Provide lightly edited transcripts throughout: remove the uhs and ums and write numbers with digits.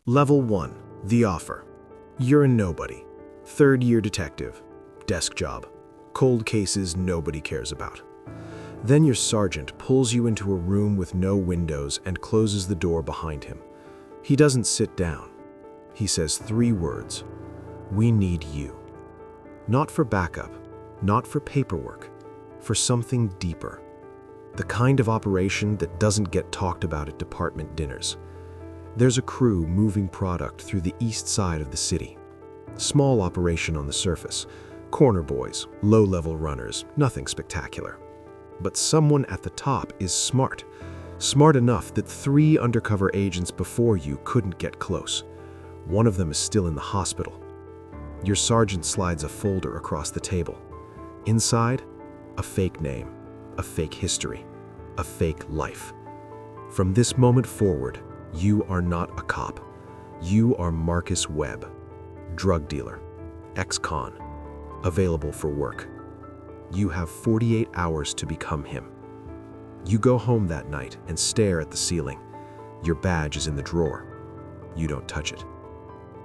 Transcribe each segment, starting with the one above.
Level 1. The offer. You're a nobody. Third-year detective. Desk job. Cold cases nobody cares about. Then your sergeant pulls you into a room with no windows and closes the door behind him. He doesn't sit down. He says 3 words. We need you. Not for backup, not for paperwork, for something deeper. The kind of operation that doesn't get talked about at department dinners. There's a crew moving product through the east side of the city. Small operation on the surface. Corner boys, low-level runners, nothing spectacular. But someone at the top is smart. Smart enough that 3 undercover agents before you couldn't get close. One of them is still in the hospital. Your sergeant slides a folder across the table. Inside, a fake name, a fake history, a fake life. From this moment forward, you are not a cop. You are Marcus Webb, drug dealer, ex-con, available for work. You have 48 hours to become him. You go home that night and stare at the ceiling. Your badge is in the drawer. You don't touch it.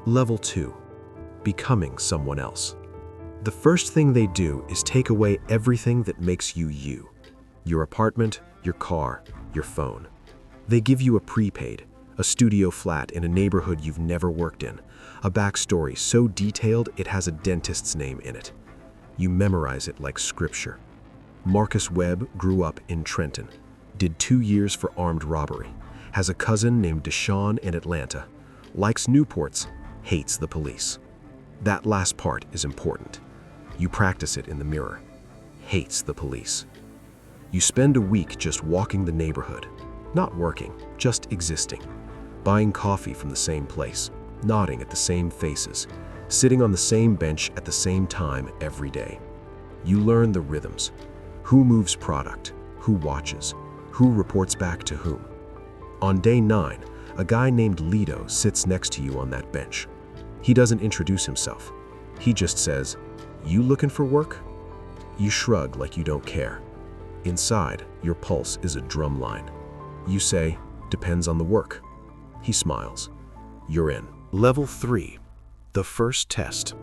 Level 2. Becoming someone else. The first thing they do is take away everything that makes you you. Your apartment, your car, your phone. They give you a prepaid, a studio flat in a neighborhood you've never worked in, a backstory so detailed it has a dentist's name in it. You memorize it like scripture. Marcus Webb grew up in Trenton, did 2 years for armed robbery, has a cousin named Deshaun in Atlanta, likes Newports, hates the police. That last part is important. You practice it in the mirror. Hates the police. You spend a week just walking the neighborhood, not working, just existing, buying coffee from the same place, nodding at the same faces, sitting on the same bench at the same time every day. You learn the rhythms. Who moves product? Who watches? Who reports back to whom? On day 9, a guy named Lito sits next to you on that bench. He doesn't introduce himself. He just says, "You looking for work?" You shrug like you don't care. Inside, your pulse is a drum line. You say, "Depends on the work." He smiles. You're in. Level 3. The first test.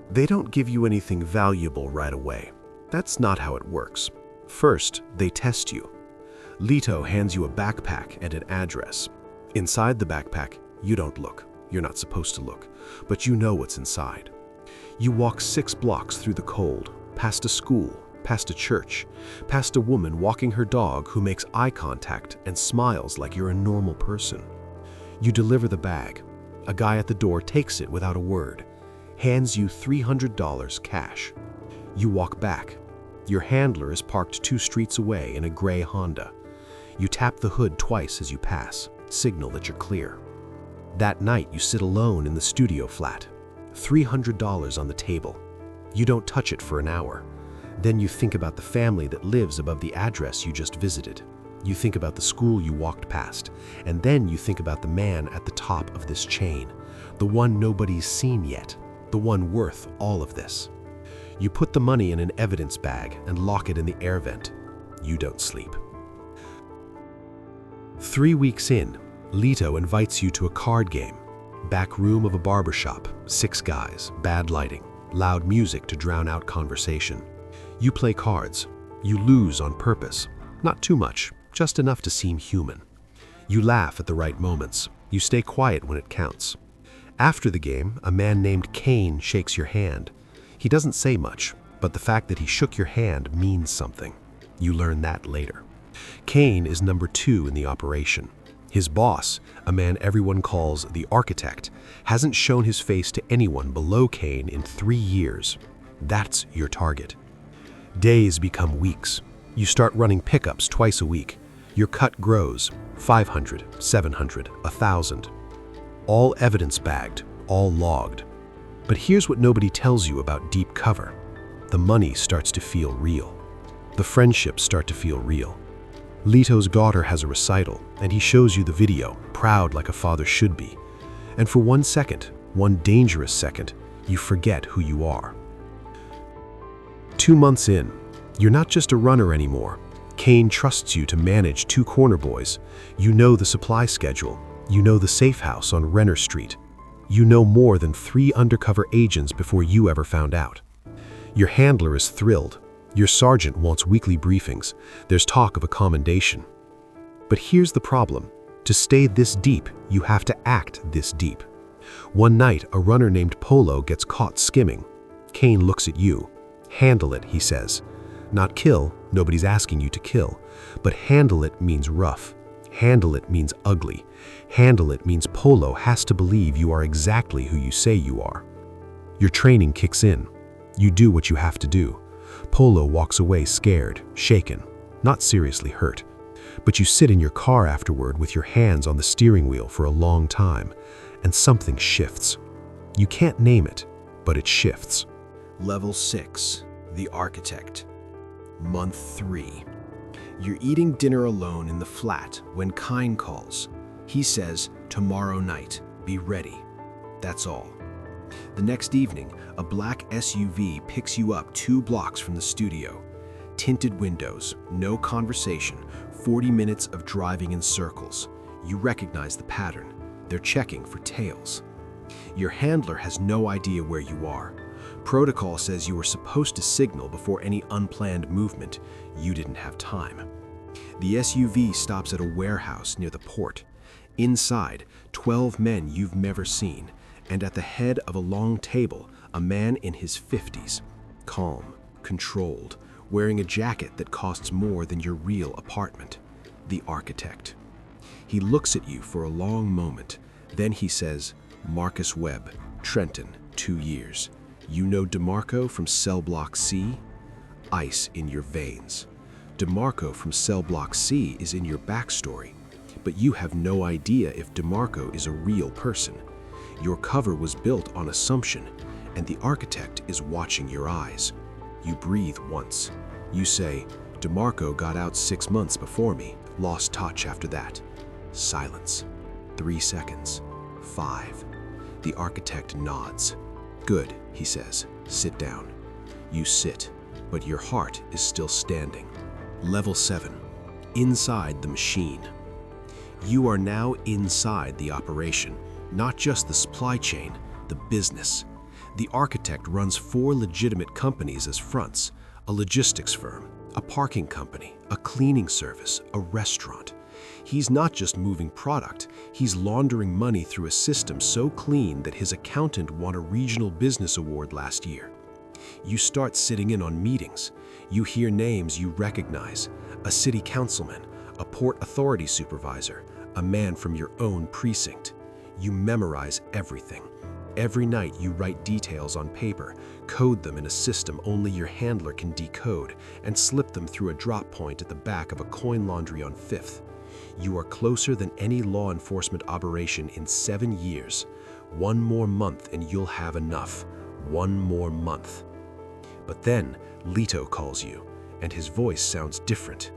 They don't give you anything valuable right away. That's not how it works. First, they test you. Lito hands you a backpack and an address. Inside the backpack, you don't look. You're not supposed to look, but you know what's inside. You walk 6 blocks through the cold, past a school, past a church, past a woman walking her dog who makes eye contact and smiles like you're a normal person. You deliver the bag. A guy at the door takes it without a word, hands you $300 cash. You walk back. Your handler is parked 2 streets away in a gray Honda. You tap the hood twice as you pass, signal that you're clear. That night, you sit alone in the studio flat. $300 on the table. You don't touch it for an hour. Then you think about the family that lives above the address you just visited. You think about the school you walked past, and then you think about the man at the top of this chain, the one nobody's seen yet, the one worth all of this. You put the money in an evidence bag and lock it in the air vent. You don't sleep. 3 weeks in, Lito invites you to a card game. Back room of a barbershop, 6 guys, bad lighting, loud music to drown out conversation. You play cards. You lose on purpose. Not too much, just enough to seem human. You laugh at the right moments. You stay quiet when it counts. After the game, a man named Kane shakes your hand. He doesn't say much, but the fact that he shook your hand means something. You learn that later. Kane is number 2 in the operation. His boss, a man everyone calls the architect, hasn't shown his face to anyone below Kane in 3 years. That's your target. Days become weeks. You start running pickups twice a week. Your cut grows, 500, 700, 1,000. All evidence bagged, all logged. But here's what nobody tells you about deep cover. The money starts to feel real. The friendships start to feel real. Lito's daughter has a recital, and he shows you the video, proud like a father should be. And for 1 second, one dangerous second, you forget who you are. 2 months in, you're not just a runner anymore. Kane trusts you to manage 2 corner boys. You know the supply schedule. You know the safe house on Renner Street. You know more than 3 undercover agents before you ever found out. Your handler is thrilled. Your sergeant wants weekly briefings. There's talk of a commendation. But here's the problem. To stay this deep, you have to act this deep. One night, a runner named Polo gets caught skimming. Kane looks at you. Handle it, he says. Not kill, nobody's asking you to kill. But handle it means rough. Handle it means ugly. Handle it means Polo has to believe you are exactly who you say you are. Your training kicks in. You do what you have to do. Polo walks away scared, shaken, not seriously hurt. But you sit in your car afterward with your hands on the steering wheel for a long time, and something shifts. You can't name it, but it shifts. Level 6, the architect. Month 3. You're eating dinner alone in the flat when Kine calls. He says, tomorrow night, be ready. That's all. The next evening, a black SUV picks you up 2 blocks from the studio. Tinted windows, no conversation, 40 minutes of driving in circles. You recognize the pattern. They're checking for tails. Your handler has no idea where you are. Protocol says you were supposed to signal before any unplanned movement. You didn't have time. The SUV stops at a warehouse near the port. Inside, 12 men you've never seen, and at the head of a long table, a man in his 50s. Calm, controlled, wearing a jacket that costs more than your real apartment. The architect. He looks at you for a long moment. Then he says, Marcus Webb, Trenton, 2 years. You know DeMarco from Cell Block C? Ice in your veins. DeMarco from Cell Block C is in your backstory, but you have no idea if DeMarco is a real person. Your cover was built on assumption, and the architect is watching your eyes. You breathe once. You say, DeMarco got out 6 months before me, lost touch after that. Silence. 3 seconds. 5. The architect nods. Good, he says. Sit down. You sit, but your heart is still standing. Level 7. Inside the machine. You are now inside the operation, not just the supply chain, the business. The architect runs 4 legitimate companies as fronts: a logistics firm, a parking company, a cleaning service, a restaurant. He's not just moving product, he's laundering money through a system so clean that his accountant won a regional business award last year. You start sitting in on meetings. You hear names you recognize: a city councilman, a port authority supervisor, a man from your own precinct. You memorize everything. Every night you write details on paper, code them in a system only your handler can decode, and slip them through a drop point at the back of a coin laundry on 5th. You are closer than any law enforcement operation in 7 years. 1 more month and you'll have enough. 1 more month. But then Leto calls you, and his voice sounds different.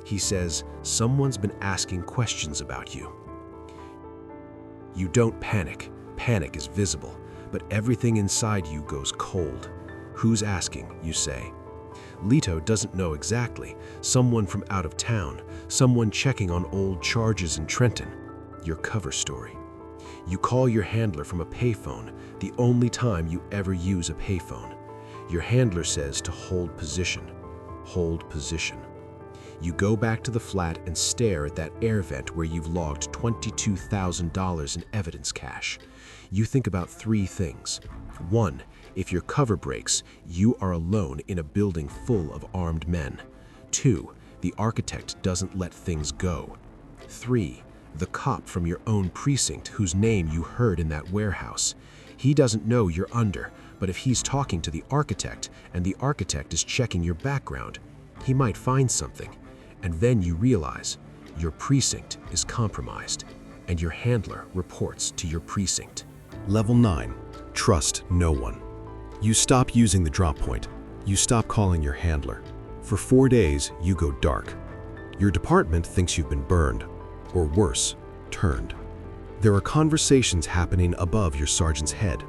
He says, someone's been asking questions about you. You don't panic. Panic is visible, but everything inside you goes cold. Who's asking, you say. Leto doesn't know exactly. Someone from out of town, someone checking on old charges in Trenton. Your cover story. You call your handler from a payphone, the only time you ever use a payphone. Your handler says to hold position. Hold position. You go back to the flat and stare at that air vent where you've logged $22,000 in evidence cache. You think about 3 things. 1, if your cover breaks, you are alone in a building full of armed men. 2, the architect doesn't let things go. 3, the cop from your own precinct whose name you heard in that warehouse. He doesn't know you're under, but if he's talking to the architect and the architect is checking your background, he might find something. And then you realize your precinct is compromised, and your handler reports to your precinct. Level 9. Trust no one. You stop using the drop point. You stop calling your handler. For 4 days, you go dark. Your department thinks you've been burned, or worse, turned. There are conversations happening above your sergeant's head,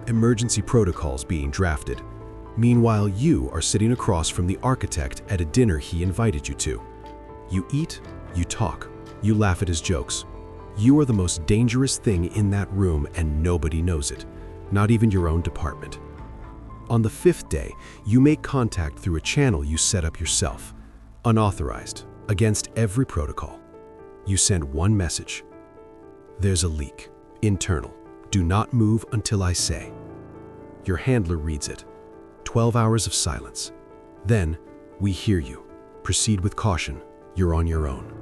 emergency protocols being drafted. Meanwhile, you are sitting across from the architect at a dinner he invited you to. You eat, you talk, you laugh at his jokes. You are the most dangerous thing in that room and nobody knows it, not even your own department. On the 5th day, you make contact through a channel you set up yourself, unauthorized, against every protocol. You send one message. There's a leak. Internal. Do not move until I say. Your handler reads it. 12 hours of silence. Then, we hear you. Proceed with caution. You're on your own.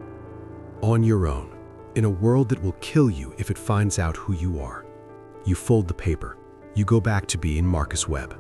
On your own. In a world that will kill you if it finds out who you are. You fold the paper. You go back to being Marcus Webb.